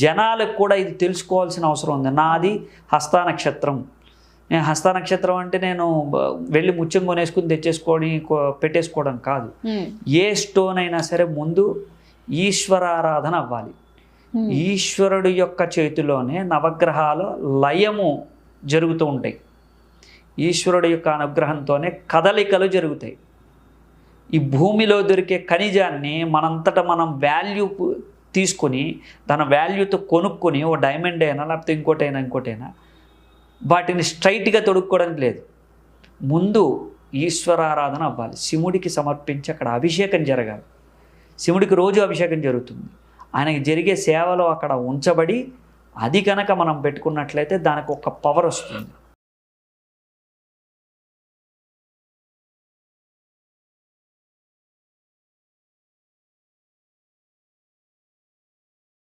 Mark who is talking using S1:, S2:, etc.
S1: జనాలకు కూడా ఇది తెలుసుకోవాల్సిన అవసరం ఉంది. నాది హస్త నక్షత్రం, నేను హస్త నక్షత్రం అంటే నేను వెళ్ళి ముత్యం కొనేసుకుని తెచ్చేసుకొని పెట్టేసుకోవడం కాదు. ఏ స్టోన్ అయినా సరే ముందు ఈశ్వరారాధన అవ్వాలి. ఈశ్వరుడు యొక్క చేతిలోనే నవగ్రహాల లయము జరుగుతూ ఉంటాయి. ఈశ్వరుడు యొక్క అనుగ్రహంతోనే కదలికలు జరుగుతాయి. ఈ భూమిలో దొరికే ఖనిజాన్ని మనంతటా మనం వాల్యూ తీసుకొని దాని వాల్యూతో కొనుక్కొని ఓ డైమండ్ అయినా లేకపోతే ఇంకోటైనా వాటిని స్ట్రైట్గా తొడుక్కోవడానికి లేదు. ముందు ఈశ్వరారాధన అవ్వాలి. శివుడికి సమర్పించి అక్కడ అభిషేకం జరగాలి. శివుడికి రోజు అభిషేకం జరుగుతుంది. ఆయనకి జరిగే సేవలో అక్కడ ఉంచబడి అది కనుక మనం పెట్టుకున్నట్లయితే దానికి ఒక పవర్ వస్తుంది.